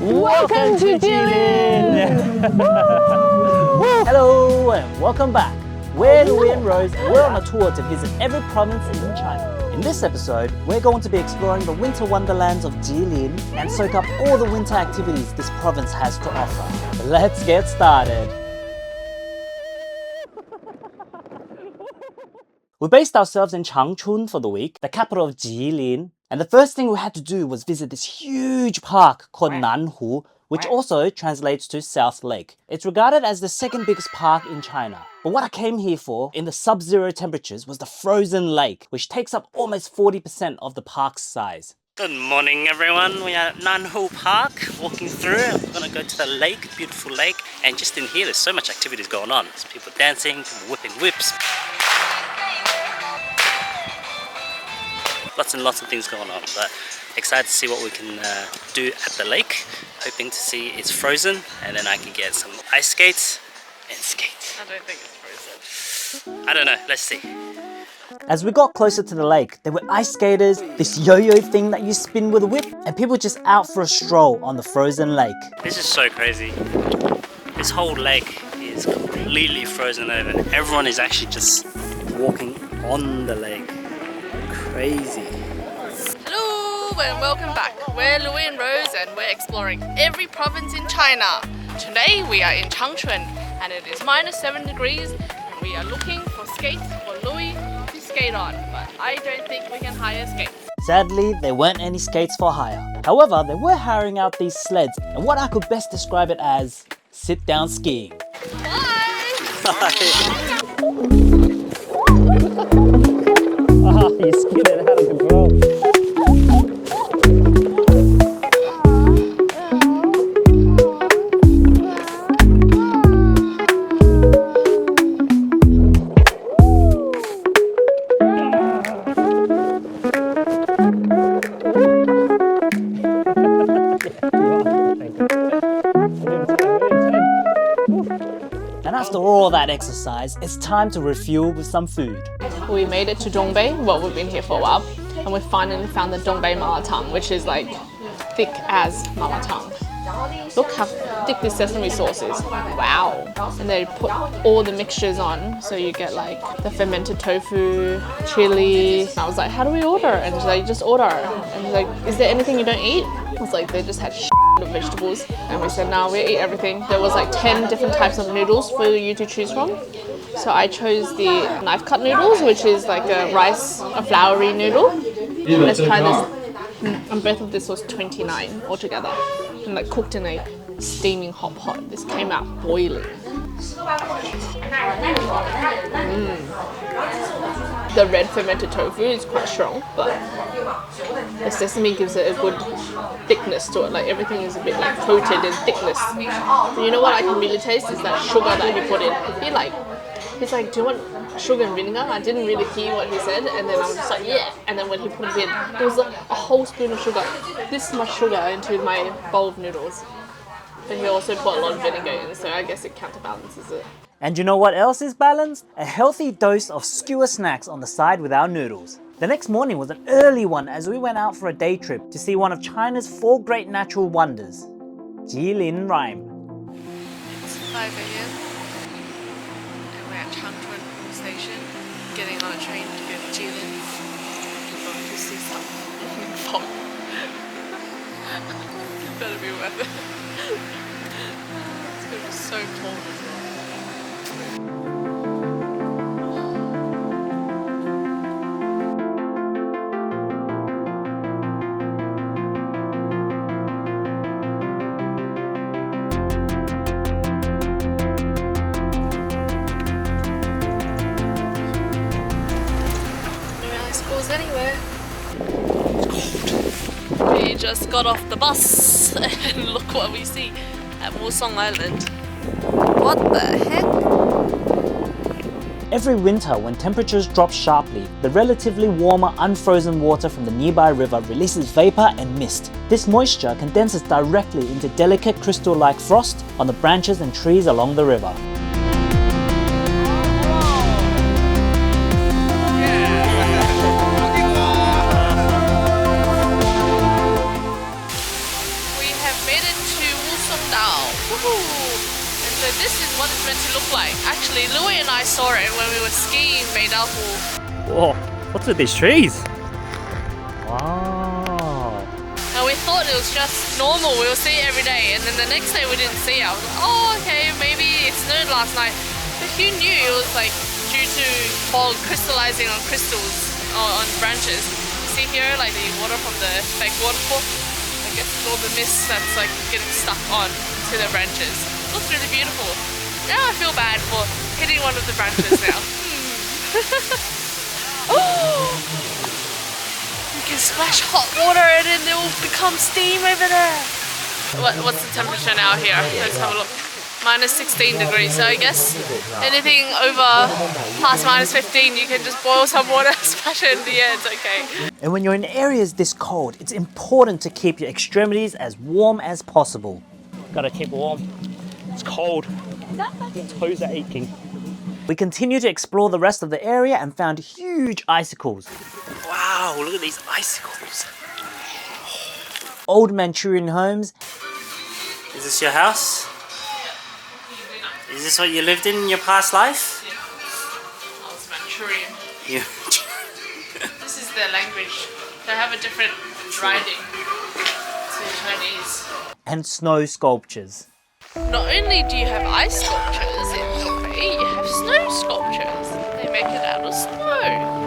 Welcome to Jilin! Hello and welcome back. We're Louie and Rose and we're on a tour to visit every province in China. In this episode, we're going to be exploring the winter wonderlands of Jilin and soak up all the winter activities this province has to offer. Let's get started. We based ourselves in Changchun for the week, the capital of Jilin, and the first thing we had to do was visit this huge park called Nanhu, which also translates to South Lake. It's regarded as the second biggest park in China. But what I came here for in the sub-zero temperatures was the frozen lake, which takes up almost 40% of the park's size. Good morning everyone, we are at Nanhu Park, walking through. We're gonna go to the lake, beautiful lake, and just in here there's so much activities going on. There's people dancing, people whipping whips. Lots and lots of things going on, but excited to see what we can do at the lake. Hoping to see it's frozen and then I can get some ice skates and skate. I don't think it's frozen. I don't know, let's see. As we got closer to the lake, there were ice skaters, this yo-yo thing that you spin with a whip, and people just out for a stroll on the frozen lake. This is so crazy. This whole lake is completely frozen over and everyone is actually just walking on the lake. Crazy. Hello and welcome back. We're Louie and Rose and we're exploring every province in China. Today we are in Changchun and it is -7 degrees and we are looking for skates for Louie to skate on, but I don't think we can hire skates. Sadly, there weren't any skates for hire. However, they were hiring out these sleds and what I could best describe it as sit-down skiing. Bye! You skidded out of control. And after all that exercise, it's time to refuel with some food. We made it to Dongbei. Well, we've been here for a while and we finally found the Dongbei Malatang, which is like thick as Malatang. Look how thick this sesame sauce is. Wow. And they put all the mixtures on, so you get like the fermented tofu, chili. And I was like, how do we order? And she's like, just order. And she's like, is there anything you don't eat? I was like, they just had of vegetables. And we said, no, we eat everything. There was like 10 different types of noodles for you to choose from. So I chose the knife cut noodles, which is like a floury noodle. Let's try this. And both of this was 29 altogether. And like cooked in a steaming hot pot. This came out boiling. The red fermented tofu is quite strong, but the sesame gives it a good thickness to it. Like everything is a bit like coated in thickness. And you know what I can really taste is that sugar that he put in. He's like, do you want sugar and vinegar? I didn't really hear what he said, and then I was just like, yeah. And then when he put it in, there was a whole spoon of sugar, this much sugar into my bowl of noodles. But he also put a lot of vinegar in, so I guess it counterbalances it. And you know what else is balanced? A healthy dose of skewer snacks on the side with our noodles. The next morning was an early one as we went out for a day trip to see one of China's 4 great natural wonders, Jilin Rime. It's 5 a.m. and we're at Changchun station, getting on a train to go to Jilin. We're going to see some fog. Better be worth it. It's going to be so cold as well. Anywhere. We just got off the bus and look what we see at Musong Island. What the heck? Every winter when temperatures drop sharply, the relatively warmer unfrozen water from the nearby river releases vapor and mist. This moisture condenses directly into delicate crystal-like frost on the branches and trees along the river. We have made made it to Wusongdao. Woohoo! And so this is what it's meant to look like. Actually, Louie and I saw it when we were skiing in Beidao. Whoa, what's with these trees? Wow. And we thought it was just normal, we will see it every day. And then the next day we didn't see it. I was like, oh, okay, maybe it snowed last night. But who knew it was like due to fog crystallizing on crystals on branches. See here, like the water from the fake waterfall. I guess all the mist that's like getting stuck on to the branches. Looks really beautiful. Now I feel bad for hitting one of the branches now. Oh! You can splash hot water and then it will become steam over there. What's the temperature now here? Let's have a look. Minus 16 degrees. So I guess anything over plus minus 15, you can just boil some water, splash it in the air, it's okay. And when you're in areas this cold, it's important to keep your extremities as warm as possible. Gotta keep warm. It's cold. Toes are aching. We continue to explore the rest of the area and found huge icicles. Wow, look at these icicles. Old Manchurian homes. Is this your house? Is this what you lived in your past life? Oh, it's Manchurian. Yeah. This is their language. They have a different writing to Chinese. And snow sculptures. Not only do you have ice sculptures in Dongbei, you have snow sculptures. They make it out of snow.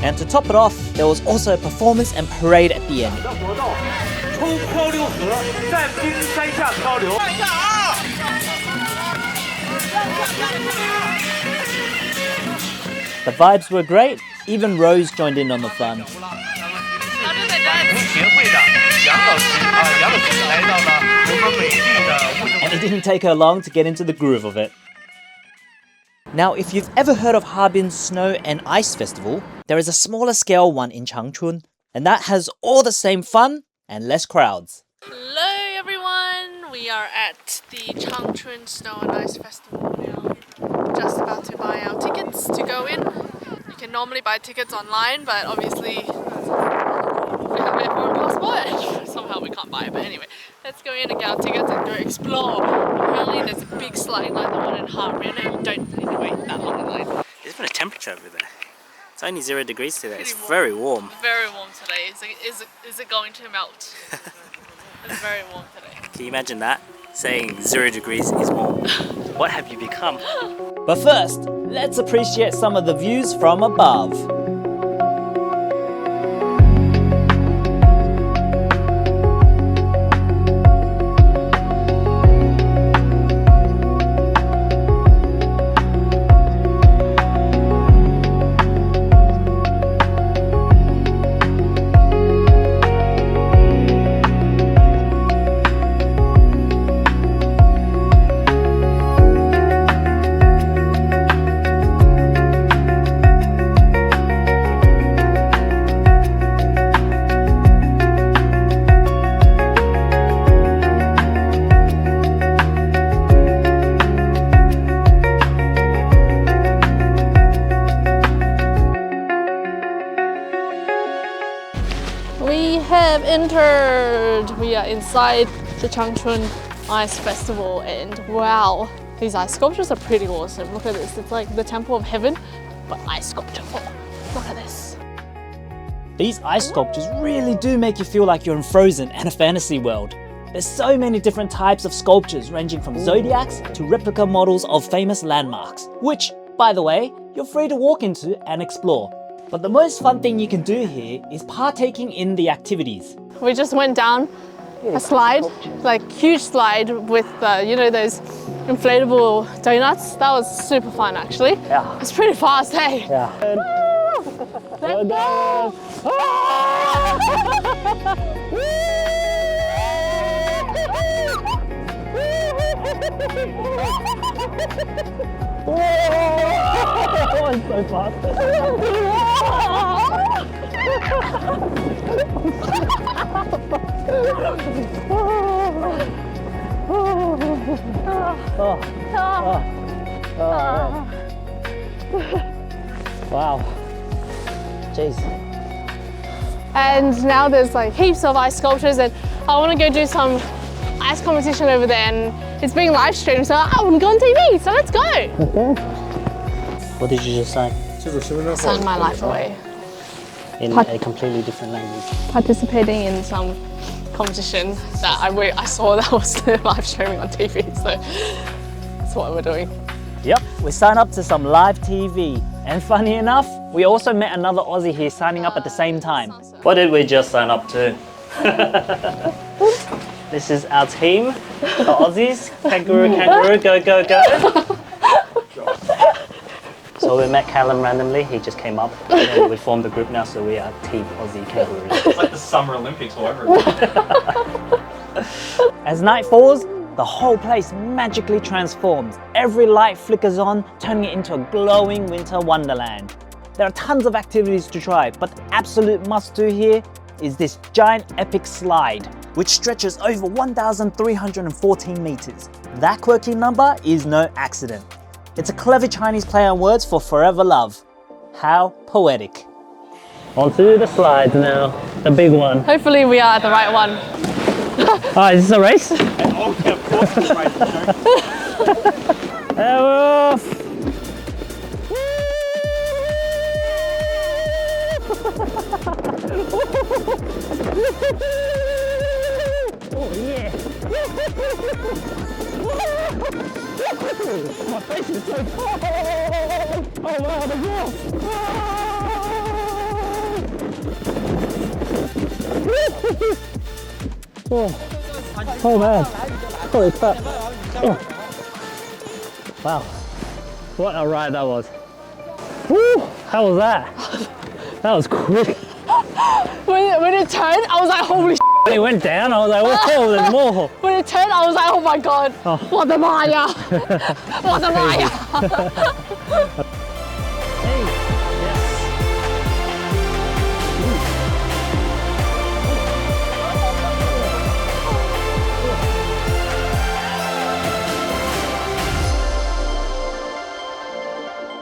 And to top it off, there was also a performance and parade at the end. The vibes were great, even Rose joined in on the fun. How did they dance? And it didn't take her long to get into the groove of it. Now, if you've ever heard of Harbin's Snow and Ice Festival, there is a smaller scale one in Changchun, and that has all the same fun and less crowds. Hello everyone! We are at the Changchun Snow and Ice Festival now. Just about to buy our tickets to go in. You can normally buy tickets online, but obviously we have everyone passport. Somehow we can't buy it, but anyway. Let's go in and get our tickets and go explore. Apparently there's a big slide like the one in Harbin and you don't need to wait that long in line. There's been a temperature over there. It's only 0 degrees today. It's Pretty very warm. Very warm today. Is it going to melt? It's very warm today. Can you imagine that? Saying 0 degrees is warm. What have you become? But first, let's appreciate some of the views from above. We have entered. We are inside the Changchun Ice Festival, and wow, these ice sculptures are pretty awesome. Look at this. It's like the Temple of Heaven, but ice sculpture. Oh, look at this. These ice sculptures really do make you feel like you're in Frozen and a fantasy world. There's so many different types of sculptures ranging from zodiacs to replica models of famous landmarks, which, by the way, you're free to walk into and explore. But the most fun thing you can do here is partaking in the activities. We just went down a slide, like huge slide with, you know, those inflatable donuts. That was super fun, actually. Yeah. It's pretty fast, hey? Yeah. Let's go! It's so fast. Wow. Jeez. And now there's like heaps of ice sculptures, and I want to go do some ice competition over there, and it's being live streamed, so I want to go on TV, so let's go! What did you just say? Sign my life away. In a completely different language. Participating in some competition that I saw that was live streaming on TV, so that's what we're doing. Yep, we signed up to some live TV. And funny enough, we also met another Aussie here signing up at the same time. What did we just sign up to? This is our team, the Aussies. Kangaroo, kangaroo, go, go, go. So we met Callum randomly, he just came up. And then we formed a group now, so we are Team Aussie Kangaroos. It's like the Summer Olympics all over again. As night falls, the whole place magically transforms. Every light flickers on, turning it into a glowing winter wonderland. There are tons of activities to try, but the absolute must-do here is this giant epic slide, which stretches over 1,314 meters. That quirky number is no accident. It's a clever Chinese play on words for forever love. How poetic. Onto the slides now, the big one. Hopefully we are at the right one. Oh, is this a race? Oh, yeah, of course it's right. And we're off! Oh yeah! My face is so cold! Oh wow, the wall! Oh. Oh man, holy crap. Oh. Wow, what a ride that was. Woo, how was that? That was quick. When it turned, I was like, holy shit. When it went down, I was like, whoa, there's more. When it turned, I was like, oh my god. Oh. What the Maya? What the Maya?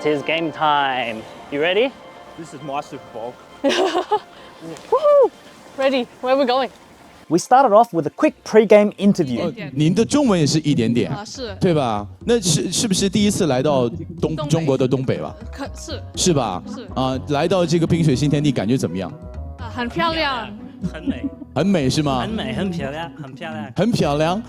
Tis game time. You ready? This is my Super Bowl. Woohoo! Ready? Where are we going? We started off with a quick pre-game interview. 您的中文也是一点点，是对吧？那是不是第一次来到中国的东北吧？是吧？来到这个冰雪新天地，感觉怎么样？很漂亮。很美。很美是吗？很美，很漂亮，很漂亮。很漂亮。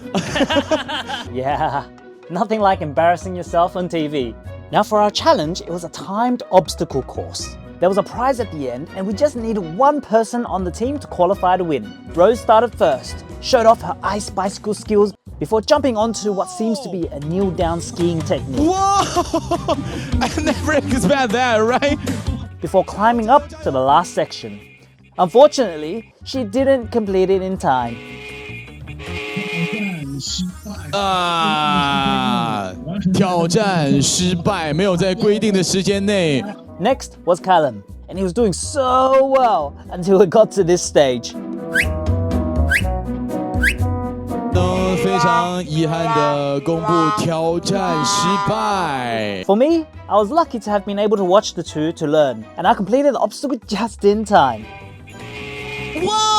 Yeah, nothing like embarrassing yourself on TV. Now for our challenge, it was a timed obstacle course. There was a prize at the end, and we just needed one person on the team to qualify to win. Rose started first, showed off her ice bicycle skills before jumping onto what seems to be a kneel-down skiing technique. Whoa! I never expect that, right? Before climbing up to the last section. Unfortunately, she didn't complete it in time. 挑战失败，没有在规定的时间内。Next was Callum, and he was doing so well until it got to this stage. 非常遗憾地公布挑战失败。 For me, I was lucky to have been able to watch the two to learn, and I completed the obstacle just in time. Whoa!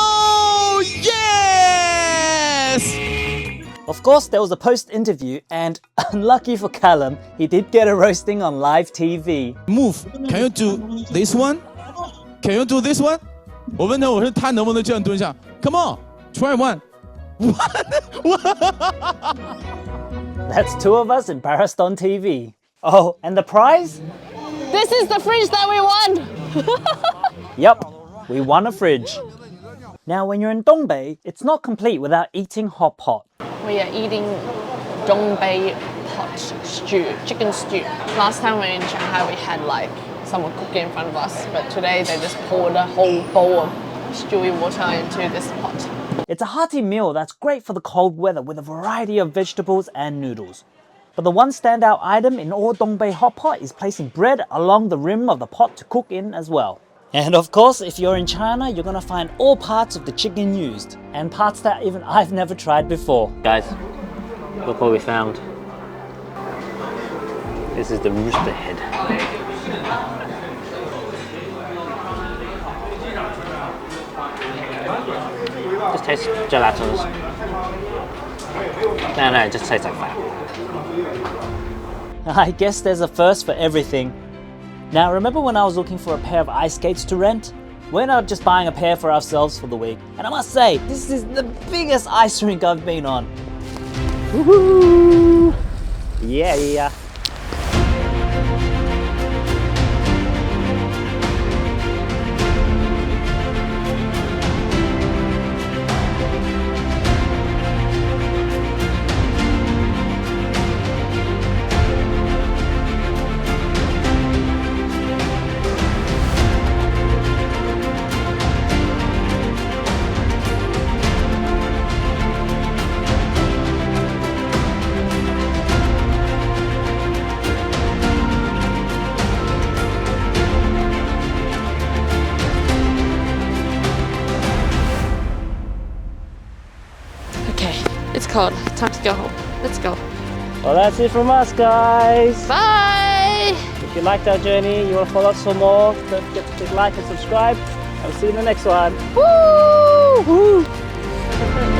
Of course, there was a post-interview, and unlucky for Callum, he did get a roasting on live TV. Move, can you do this one? Can you do this one? 我问他，我说他能不能这样蹲下 ？Come on, try one. That's two of us embarrassed on TV. Oh, and the prize? This is the fridge that we won! Yup, we won a fridge. Now, when you're in Dongbei, it's not complete without eating hot pot. We are eating Dongbei pot stew, chicken stew. Last time we were in Shanghai, we had like someone cooking in front of us, but today they just poured a whole bowl of stewy water into this pot. It's a hearty meal that's great for the cold weather with a variety of vegetables and noodles. But the one standout item in all Dongbei hot pot is placing bread along the rim of the pot to cook in as well. And of course, if you're in China, you're gonna find all parts of the chicken used, and parts that even I've never tried before. Guys, look what we found. This is the rooster head. Just tastes gelatinous. No, it just tastes like fat. I guess there's a first for everything. Now, remember when I was looking for a pair of ice skates to rent? We're not just buying a pair for ourselves for the week. And I must say, this is the biggest ice rink I've been on. Woohoo! Yeah. It's cold. Time to go home. Let's go. Well, that's it from us, guys. Bye! If you liked our journey, you want to follow us for more, don't forget to click like and subscribe. I'll see you in the next one. Woo! Woo!